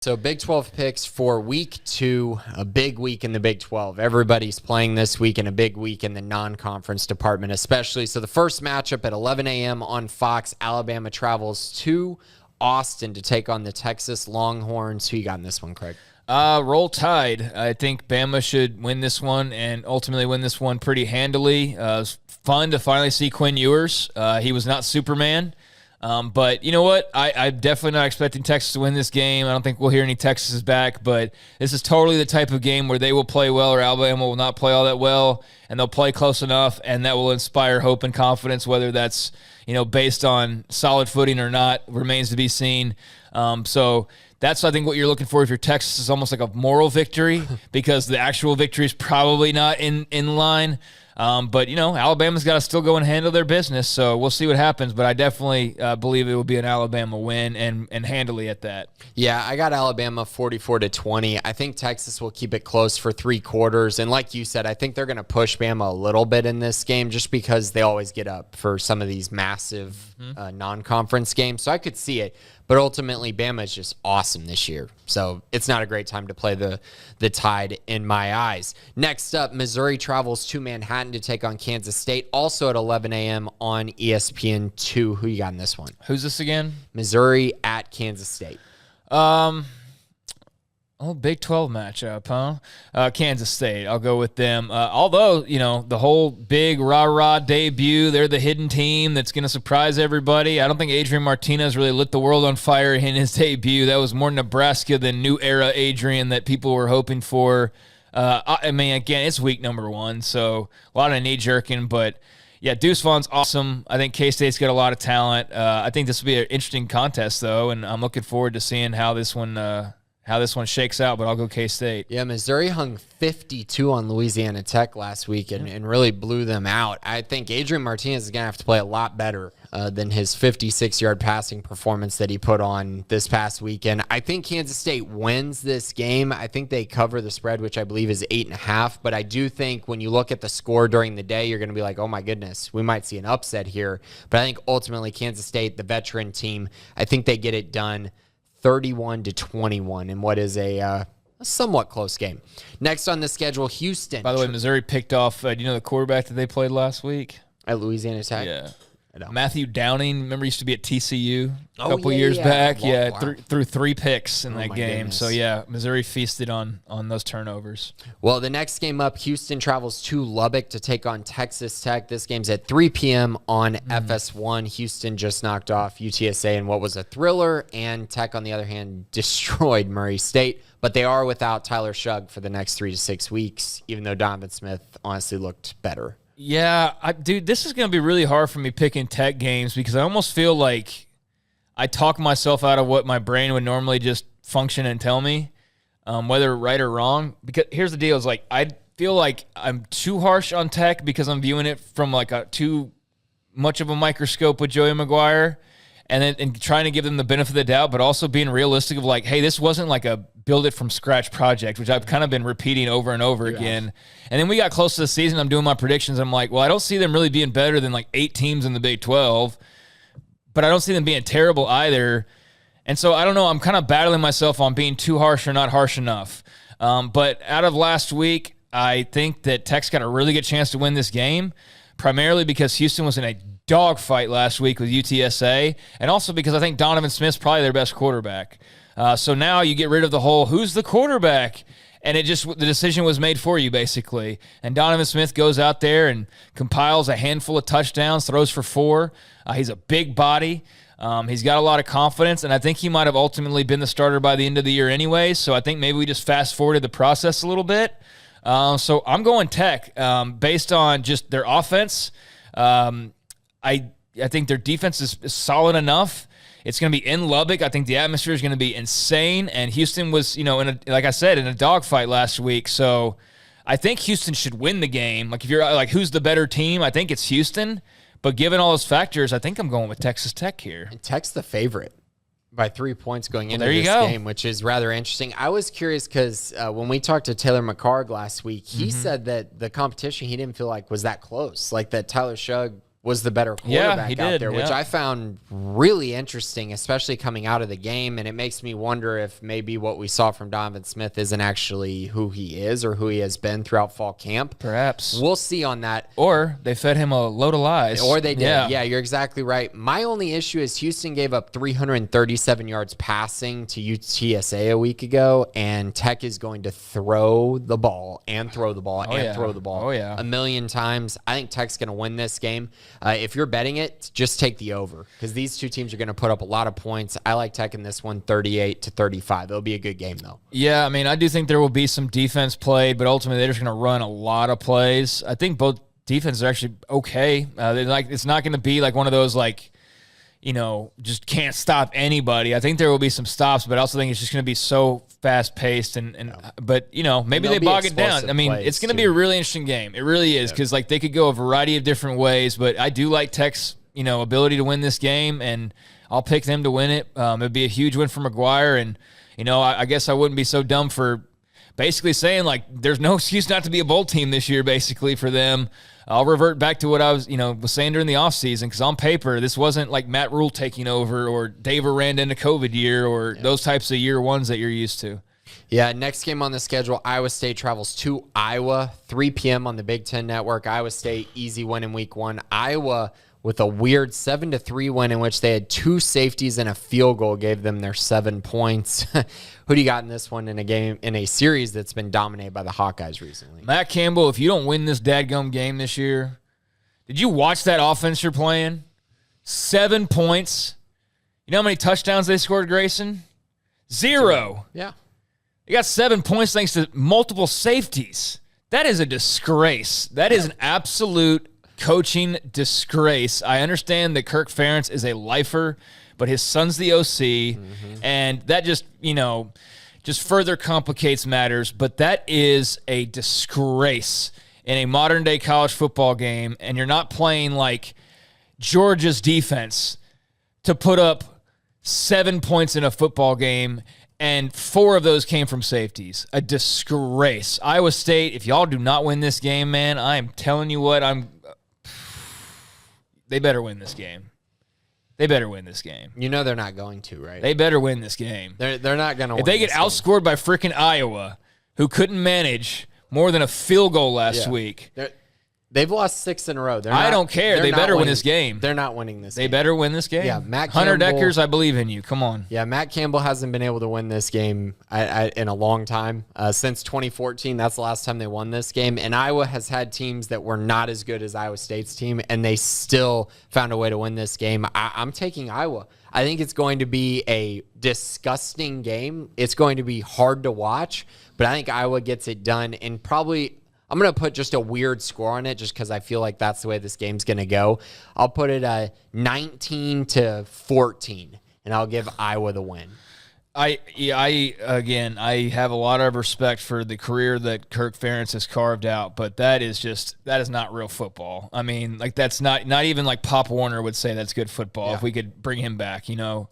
So Big 12 picks for week 2, a big week in the Big 12. Everybody's playing this week and a big week in the non-conference department especially. So the first matchup at 11 a.m. on Fox, Alabama travels to Austin to take on the Texas Longhorns. Who you got in this one, Craig? Roll Tide. I think Bama should win this one and ultimately win this one pretty handily. It's fun to finally see Quinn Ewers. He was not Superman. But you know what? I'm definitely not expecting Texas to win this game. I don't think we'll hear any Texas back, but this is totally the type of game where they will play well or Alabama will not play all that well, and they'll play close enough, and that will inspire hope and confidence, whether that's, based on solid footing or not, remains to be seen. So that's, I think, what you're looking for if you're Texas is almost like a moral victory because the actual victory is probably not in line. But, Alabama's got to still go and handle their business, so we'll see what happens. But I definitely believe it will be an Alabama win and handily at that. Yeah, I got Alabama 44-20. I think Texas will keep it close for 3 quarters. And like you said, I think they're going to push Bama a little bit in this game just because they always get up for some of these massive non-conference games. So I could see it. But ultimately, Bama is just awesome this year. So it's not a great time to play the Tide in my eyes. Next up, Missouri travels to Manhattan to take on Kansas State, also at 11 a.m. on ESPN2. Who you got in this one? Who's this again? Missouri at Kansas State. Big 12 matchup, huh? Kansas State, I'll go with them. Although, the whole big rah-rah debut, they're the hidden team that's going to surprise everybody. I don't think Adrian Martinez really lit the world on fire in his debut. That was more Nebraska than new era Adrian that people were hoping for. Again, it's week number 1, so a lot of knee-jerking, but yeah, Deuce Vaughn's awesome. I think K-State's got a lot of talent. I think this will be an interesting contest, though, and I'm looking forward to seeing how this one shakes out, but I'll go K-State. Yeah, Missouri hung 52 on Louisiana Tech last week and really blew them out. I think Adrian Martinez is going to have to play a lot better than his 56-yard passing performance that he put on this past weekend. I think Kansas State wins this game. I think they cover the spread, which I believe is 8.5, but I do think when you look at the score during the day, you're going to be like, oh my goodness, we might see an upset here. But I think ultimately Kansas State, the veteran team, I think they get it done 31-21 in what is a somewhat close game. Next on the schedule, Houston. By the way, Missouri picked off, do you know the quarterback that they played last week? At Louisiana Tech? Yeah. Matthew Downing, remember, used to be at TCU a couple years back. Wow. Threw 3 picks in that game. Goodness. So, yeah, Missouri feasted on those turnovers. Well, the next game up, Houston travels to Lubbock to take on Texas Tech. This game's at 3 p.m. on FS1. Houston just knocked off UTSA in what was a thriller, and Tech, on the other hand, destroyed Murray State. But they are without Tyler Shugg for the next 3 to 6 weeks, even though Donovan Smith honestly looked better. Yeah, dude, this is going to be really hard for me picking Tech games because I almost feel like I talk myself out of what my brain would normally just function and tell me, whether right or wrong. Because here's the deal: is like I feel like I'm too harsh on Tech because I'm viewing it from like a too much of a microscope with Joey McGuire, and trying to give them the benefit of the doubt, but also being realistic of like, hey, this wasn't like a build it from scratch project, which I've kind of been repeating over and over again. And then we got close to the season. I'm doing my predictions. I'm like, well, I don't see them really being better than like 8 teams in the Big 12, but I don't see them being terrible either. And so I don't know. I'm kind of battling myself on being too harsh or not harsh enough. But out of last week, I think that Tech's got a really good chance to win this game, primarily because Houston was in a dogfight last week with UTSA, and also because I think Donovan Smith's probably their best quarterback. So now you get rid of the whole who's the quarterback, and the decision was made for you basically. And Donovan Smith goes out there and compiles a handful of touchdowns, throws for 4. He's a big body. He's got a lot of confidence, and I think he might have ultimately been the starter by the end of the year anyway. So I think maybe we just fast forwarded the process a little bit. So I'm going Tech based on just their offense. I think their defense is solid enough. It's going to be in Lubbock. I think the atmosphere is going to be insane. And Houston was, like I said, in a dogfight last week. So I think Houston should win the game. Like if you're like, who's the better team? I think it's Houston. But given all those factors, I think I'm going with Texas Tech here. And Tech's the favorite by 3 points going into this game, which is rather interesting. I was curious because when we talked to Taylor McCarg last week, he said that the competition he didn't feel like was that close. Like that Tyler Shugg was the better quarterback he out did, there, which I found really interesting, especially coming out of the game. And it makes me wonder if maybe what we saw from Donovan Smith isn't actually who he is or who he has been throughout fall camp. Perhaps. We'll see on that. Or they fed him a load of lies. Or they did. Yeah, you're exactly right. My only issue is Houston gave up 337 yards passing to UTSA a week ago, and Tech is going to throw the ball and throw the ball throw the ball a million times. I think Tech's going to win this game. If you're betting it, just take the over because these two teams are going to put up a lot of points. I like Tech in this one, 38-35. It'll be a good game, though. Yeah, I mean, I do think there will be some defense played, but ultimately they're just going to run a lot of plays. I think both defenses are actually okay. It's not going to be like one of those just can't stop anybody. I think there will be some stops, but I also think it's just going to be so fast-paced. But maybe they bog it down. I mean, it's going to be a really interesting game. It really is because they could go a variety of different ways, but I do like Tech's ability to win this game, and I'll pick them to win it. It'd be a huge win for McGuire, and I guess I wouldn't be so dumb for basically saying there's no excuse not to be a bowl team this year basically for them. I'll revert back to what I was saying during the offseason because on paper, this wasn't like Matt Rule taking over or Dave Aranda in a COVID year or those types of year ones that you're used to. Yeah, next game on the schedule, Iowa State travels to Iowa, 3 p.m. on the Big Ten Network. Iowa State, easy win in week one. Iowa with a weird 7-3 win in which they had 2 safeties and a field goal gave them their 7 points. Who do you got in this one in a series that's been dominated by the Hawkeyes recently? Matt Campbell, if you don't win this dadgum game this year, did you watch that offense you're playing? 7 points. You know how many touchdowns they scored, Grayson? 0. Yeah. They got 7 points thanks to multiple safeties. That is a disgrace. That is an absolute coaching disgrace. I understand that Kirk Ferentz is a lifer, but his son's the OC, and that just further complicates matters. But that is a disgrace in a modern-day college football game, and you're not playing like Georgia's defense to put up 7 points in a football game, and 4 of those came from safeties. A disgrace. Iowa State, if y'all do not win this game, man, I am telling you what, they better win this game. They better win this game. They're not going to, right? They better win this game. They're not going to win. If they get outscored by freaking Iowa, who couldn't manage more than a field goal last week. They've lost 6 in a row. I don't care. They better win this game. They're not winning this game. They better win this game. Yeah, Matt Hunter Campbell, Deckers, I believe in you. Come on. Yeah, Matt Campbell hasn't been able to win this game in a long time. Since 2014, that's the last time they won this game. And Iowa has had teams that were not as good as Iowa State's team, and they still found a way to win this game. I'm taking Iowa. I think it's going to be a disgusting game. It's going to be hard to watch, but I think Iowa gets it done, and probably I'm going to put just a weird score on it just because I feel like that's the way this game's going to go. I'll put it 19-14, and I'll give Iowa the win. I have a lot of respect for the career that Kirk Ferentz has carved out, but that is not real football. I mean, that's not even like Pop Warner would say that's good football. If we could bring him back,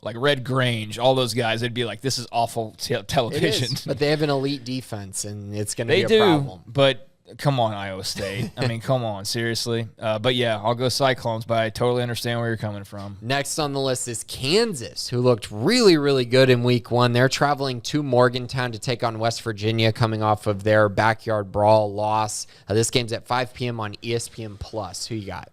like Red Grange, all those guys, they'd be like, this is awful television. It is, but they have an elite defense, and it's going to be a problem. But come on, Iowa State. I mean, come on, seriously. But yeah, I'll go Cyclones, but I totally understand where you're coming from. Next on the list is Kansas, who looked really, really good in week one. They're traveling to Morgantown to take on West Virginia, coming off of their backyard brawl loss. This game's at 5 p.m. on ESPN+. Who you got?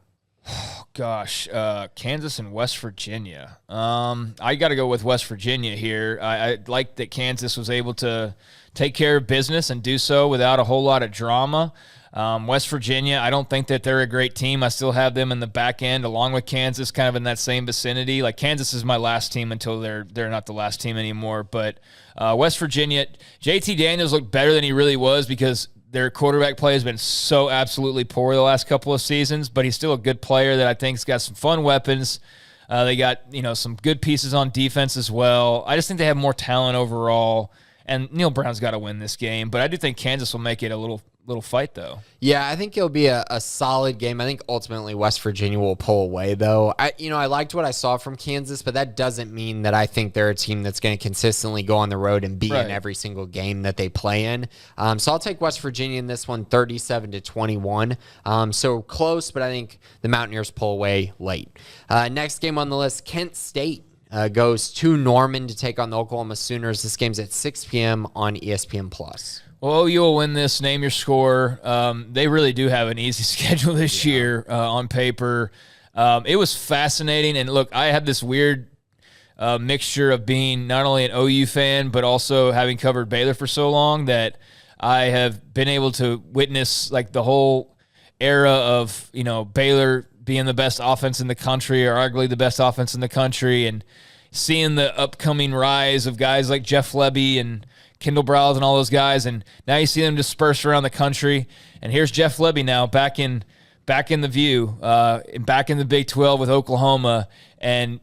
Oh, gosh, Kansas and West Virginia. I got to go with West Virginia here. I like that Kansas was able to take care of business and do so without a whole lot of drama. West Virginia, I don't think that they're a great team. I still have them in the back end along with Kansas, kind of in that same vicinity. Like Kansas is my last team until they're not the last team anymore. But West Virginia, JT Daniels looked better than he really was because their quarterback play has been so absolutely poor the last couple of seasons, but he's still a good player that I think's got some fun weapons. They got some good pieces on defense as well. I just think they have more talent overall. And Neil Brown's got to win this game, but I do think Kansas will make it a little fight, though. Yeah, I think it'll be a solid game. I think ultimately West Virginia will pull away, though. I liked what I saw from Kansas, but that doesn't mean that I think they're a team that's going to consistently go on the road and be in every single game that they play in. So I'll take West Virginia in this one, 37-21. So close, but I think the Mountaineers pull away late. Next game on the list, Kent State goes to Norman to take on the Oklahoma Sooners. This game's at 6 p.m. on ESPN+. Well, OU will win this. Name your score. They really do have an easy schedule this year on paper. It was fascinating. And look, I had this weird mixture of being not only an OU fan, but also having covered Baylor for so long that I have been able to witness like the whole era of, Baylor being the best offense in the country, or arguably the best offense in the country, and seeing the upcoming rise of guys like Jeff Lebby and Kendall Browse and all those guys, and now you see them dispersed around the country. And here's Jeff Lebby now back in the view, back in the Big 12 with Oklahoma, and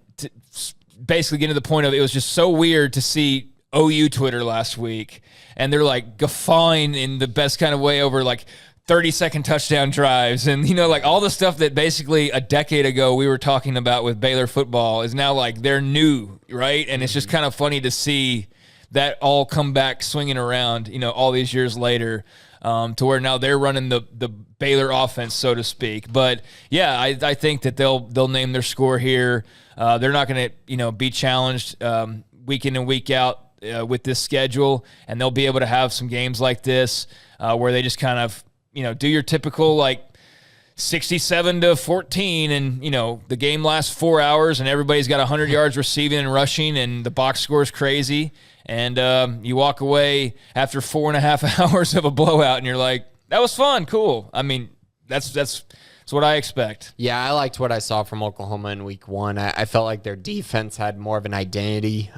basically getting to the point of it was just so weird to see OU Twitter last week, and they're like guffawing in the best kind of way over like 30-second touchdown drives, and like all the stuff that basically a decade ago we were talking about with Baylor football is now like they're new, right? And it's just kind of funny to see that all come back swinging around, all these years later, to where now they're running the Baylor offense, so to speak. But yeah, I think that they'll name their score here. They're not going to be challenged week in and week out with this schedule, and they'll be able to have some games like this where they just kind of do your typical like 67-14, and the game lasts 4 hours, and everybody's got 100 yards receiving and rushing, and the box score is crazy. And you walk away after 4.5 hours of a blowout, and you're like, that was fun, cool. I mean, that's what I expect. Yeah, I liked what I saw from Oklahoma in week one. I felt like their defense had more of an identity.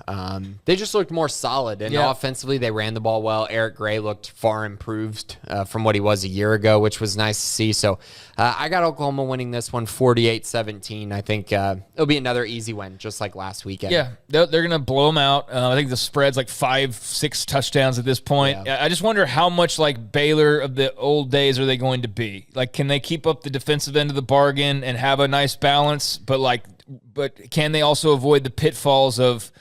They just looked more solid, and offensively they ran the ball well. Eric Gray looked far improved from what he was a year ago, which was nice to see. So I got Oklahoma winning this one 48-17. I think it'll be another easy win, just like last weekend. Yeah, they're going to blow them out. I think the spread's like 5-6 touchdowns at this point. Yeah. I just wonder how much like Baylor of the old days are they going to be? Like, can they keep up the defensive end of the bargain and have a nice balance, but can they also avoid the pitfalls of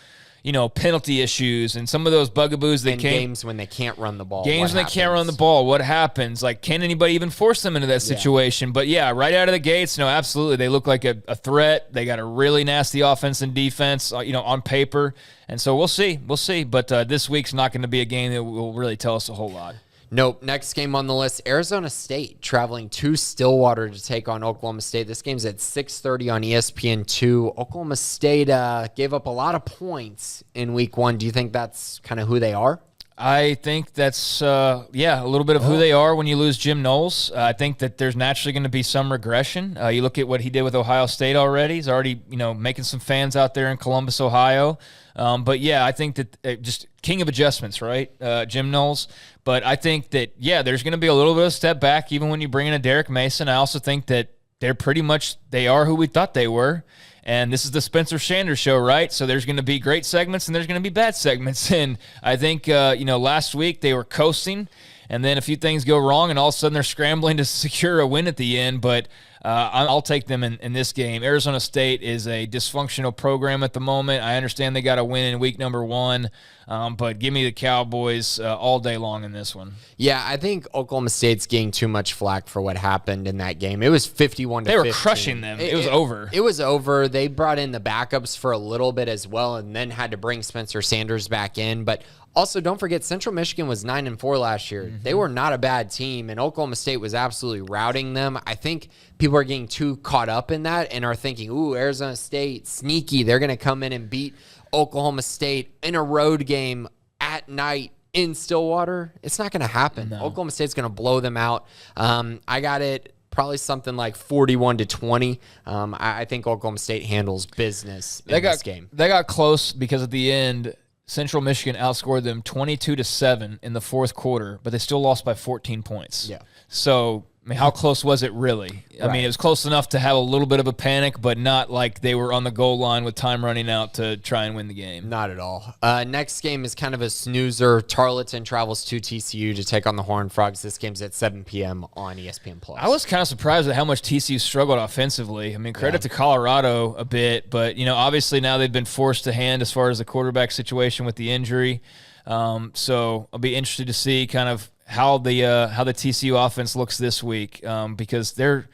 penalty issues and some of those bugaboos that games when they can't run the ball. Games when they can't run the ball, what happens? Like, can anybody even force them into that situation? But yeah, right out of the gates, absolutely, they look like a threat. They got a really nasty offense and defense, on paper, and so we'll see. But this week's not going to be a game that will really tell us a whole lot. Nope. Next game on the list, Arizona State traveling to Stillwater to take on Oklahoma State. This game's at 6:30 on ESPN2. Oklahoma State gave up a lot of points in week one. Do you think that's kind of who they are? I think that's, a little bit of who they are when you lose Jim Knowles. I think that there's naturally going to be some regression. You look at what he did with Ohio State already. He's already, making some fans out there in Columbus, Ohio. But yeah, I think that just king of adjustments, right? Jim Knowles. But I think that, there's going to be a little bit of a step back even when you bring in a Derek Mason. I also think that they are who we thought they were. And this is the Spencer Sanders show, right? So there's going to be great segments and there's going to be bad segments. And I think, last week they were coasting, and then a few things go wrong, and all of a sudden they're scrambling to secure a win at the end. But I'll take them in this game. Arizona State is a dysfunctional program at the moment. I understand they got a win in week number one, but give me the Cowboys all day long in this one. Yeah, I think Oklahoma State's getting too much flack for what happened in that game. It was 51-15. They were crushing them. It was over. It was over. They brought in the backups for a little bit as well, and then had to bring Spencer Sanders back in. But also, don't forget, Central Michigan was 9-4 last year. Mm-hmm. They were not a bad team, and Oklahoma State was absolutely routing them. I think people are getting too caught up in that and are thinking, ooh, Arizona State, sneaky. They're going to come in and beat Oklahoma State in a road game at night in Stillwater. It's not going to happen. No. Oklahoma State's going to blow them out. I got it probably something like 41-20. I think Oklahoma State handles business in this game. They got close because at the end, Central Michigan outscored them 22-7 in the fourth quarter, but they still lost by 14 points. Yeah. So I mean, how close was it really? I mean, it was close enough to have a little bit of a panic, but not like they were on the goal line with time running out to try and win the game. Not at all. Next game is kind of a snoozer. Tarleton travels to TCU to take on the Horned Frogs. This game's at 7 p.m. on ESPN+. I was kind of surprised at how much TCU struggled offensively. I mean, credit to Colorado a bit, but, obviously now they've been forced to hand as far as the quarterback situation with the injury. So I'll be interested to see kind of how the TCU offense looks this week, because they're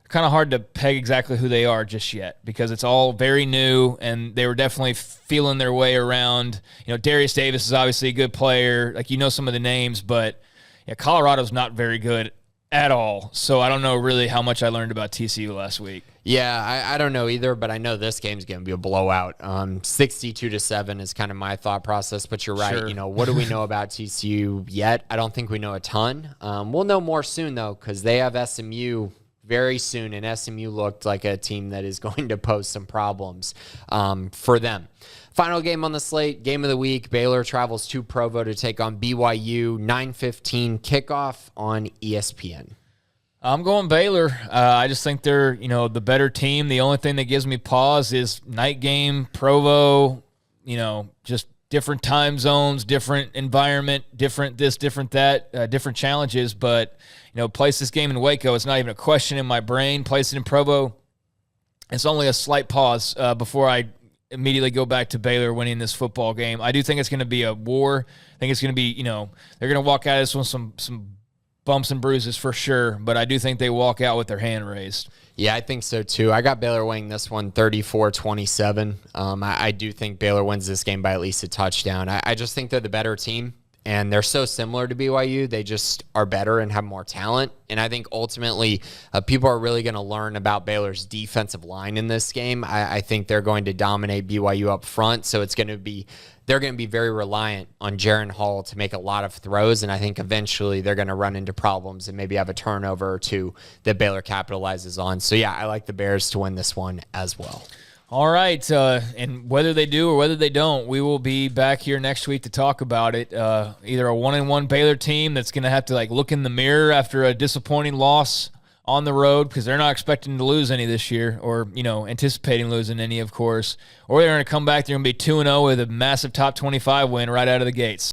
kind of hard to peg exactly who they are just yet, because it's all very new and they were definitely feeling their way around. Darius Davis is obviously a good player, like some of the names, but Colorado's not very good at all. So I don't know really how much I learned about TCU last week. Yeah, I don't know either, but I know this game's going to be a blowout. 62-7 is kind of my thought process, but you're right. Sure. What do we know about TCU yet? I don't think we know a ton. We'll know more soon, though, because they have SMU very soon, and SMU looked like a team that is going to pose some problems for them. Final game on the slate, game of the week, Baylor travels to Provo to take on BYU, 9:15 kickoff on ESPN. I'm going Baylor. I just think they're, the better team. The only thing that gives me pause is night game, Provo, just different time zones, different environment, different this, different that, different challenges. But, place this game in Waco, it's not even a question in my brain. Place it in Provo, it's only a slight pause before I immediately go back to Baylor winning this football game. I do think it's going to be a war. I think it's going to be, they're going to walk out of this with some bumps and bruises for sure, but I do think they walk out with their hand raised. Yeah, I think so too. I got Baylor winning this one 34-27. I do think Baylor wins this game by at least a touchdown. I just think they're the better team, and they're so similar to BYU. They just are better and have more talent. And I think ultimately people are really going to learn about Baylor's defensive line in this game. I think they're going to dominate BYU up front, so they're going to be very reliant on Jaren Hall to make a lot of throws, and I think eventually they're going to run into problems and maybe have a turnover or two that Baylor capitalizes on. So, yeah, I like the Bears to win this one as well. All right, and whether they do or whether they don't, we will be back here next week to talk about it. Either a 1-1 Baylor team that's going to have to look in the mirror after a disappointing loss on the road, because they're not expecting to lose any this year, or anticipating losing any, of course, or they're going to come back, they're going to be 2-0 with a massive top 25 win right out of the gates.